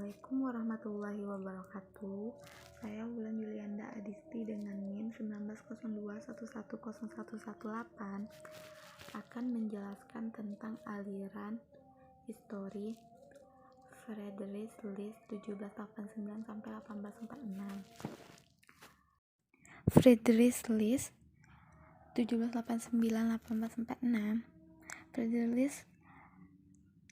Assalamualaikum warahmatullahi wabarakatuh. Saya Wulan Yulianda Adisti dengan NIM 1902110118 akan menjelaskan tentang aliran histori Friedrich List 1789 sampai 1846. Friedrich List 1789-1846. Friedrich List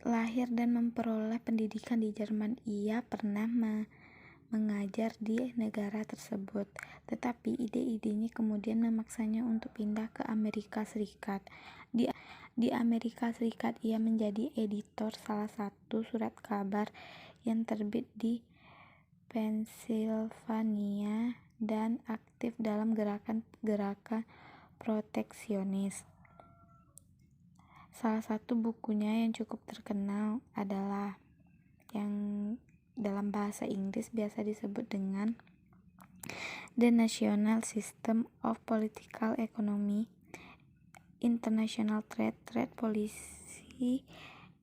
lahir dan memperoleh pendidikan di Jerman. Ia pernah mengajar di negara tersebut, tetapi ide-idenya kemudian memaksanya untuk pindah ke Amerika Serikat. Di Amerika Serikat, ia menjadi editor salah satu surat kabar yang terbit di Pennsylvania dan aktif dalam gerakan proteksionis. Salah satu bukunya yang cukup terkenal adalah yang dalam bahasa Inggris biasa disebut dengan The National System of Political Economy, International Trade, Trade Policy,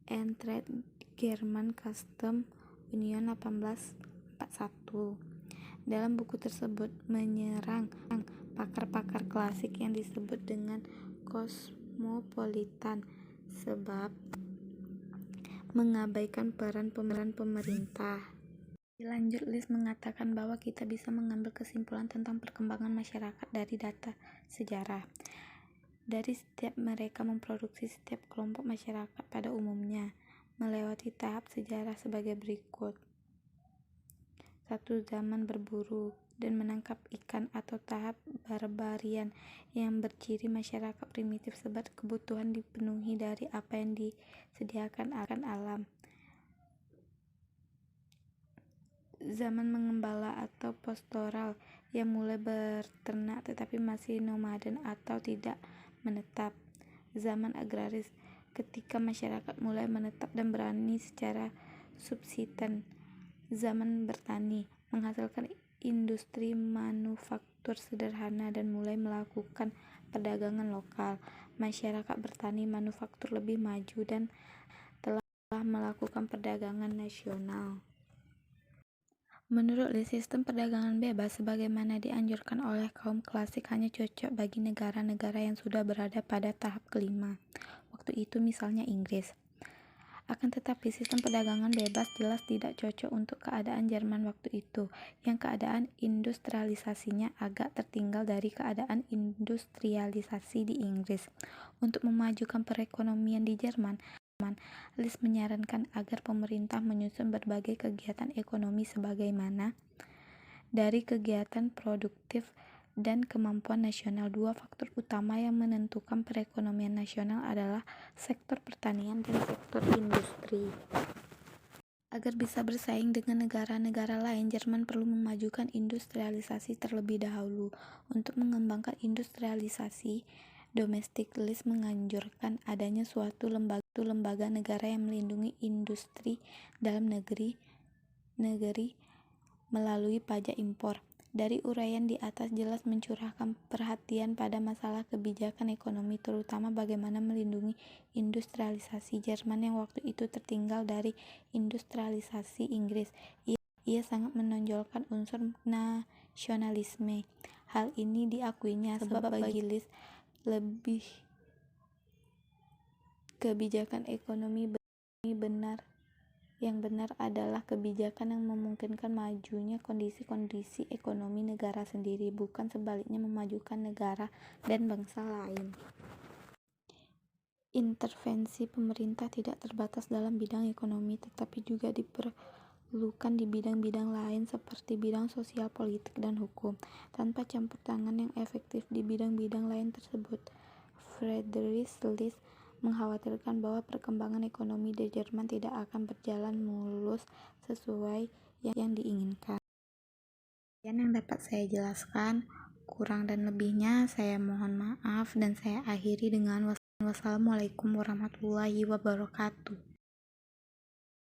and Trade German Custom Union 1841. Dalam buku tersebut menyerang pakar-pakar klasik yang disebut dengan kosmopolitan sebab mengabaikan peran pemerintah. Lanjut, List mengatakan bahwa kita bisa mengambil kesimpulan tentang perkembangan masyarakat dari data sejarah. Dari setiap mereka memproduksi setiap kelompok masyarakat pada umumnya melewati tahap sejarah sebagai berikut. 1. Zaman berburu dan menangkap ikan atau tahap barbarian yang berciri masyarakat primitif sebab kebutuhan dipenuhi dari apa yang disediakan akan alam. Zaman mengembala atau pastoral yang mulai berternak tetapi masih nomaden atau tidak menetap. Zaman agraris ketika masyarakat mulai menetap dan berani secara subsisten. Zaman bertani menghasilkan industri manufaktur sederhana dan mulai melakukan perdagangan lokal. Masyarakat bertani manufaktur lebih maju dan telah melakukan perdagangan nasional. Menurut List, sistem perdagangan bebas sebagaimana dianjurkan oleh kaum klasik hanya cocok bagi negara-negara yang sudah berada pada tahap kelima. Waktu itu misalnya Inggris. Akan tetapi sistem perdagangan bebas jelas tidak cocok untuk keadaan Jerman waktu itu, yang keadaan industrialisasinya agak tertinggal dari keadaan industrialisasi di Inggris. Untuk memajukan perekonomian di Jerman, List menyarankan agar pemerintah menyusun berbagai kegiatan ekonomi sebagaimana dari kegiatan produktif dan kemampuan nasional. Dua faktor utama yang menentukan perekonomian nasional adalah sektor pertanian dan sektor industri. Agar bisa bersaing dengan negara-negara lain, Jerman perlu memajukan industrialisasi terlebih dahulu. Untuk mengembangkan industrialisasi domestik, List menganjurkan adanya suatu lembaga negara yang melindungi industri dalam negeri melalui pajak impor. Dari uraian di atas jelas mencurahkan perhatian pada masalah kebijakan ekonomi, terutama bagaimana melindungi industrialisasi Jerman yang waktu itu tertinggal dari industrialisasi Inggris. Ia sangat menonjolkan unsur nasionalisme. Hal ini diakuinya sebab bagi List lebih kebijakan ekonomi yang benar adalah kebijakan yang memungkinkan majunya kondisi ekonomi negara sendiri, bukan sebaliknya memajukan negara dan bangsa lain. Intervensi pemerintah tidak terbatas dalam bidang ekonomi, tetapi juga diperlukan di bidang-bidang lain seperti bidang sosial, politik, dan hukum. Tanpa campur tangan yang efektif di bidang-bidang lain tersebut, Friedrich List mengkhawatirkan bahwa perkembangan ekonomi di Jerman tidak akan berjalan mulus sesuai yang diinginkan. Yang dapat saya jelaskan, kurang dan lebihnya saya mohon maaf dan saya akhiri dengan wassalamualaikum warahmatullahi wabarakatuh.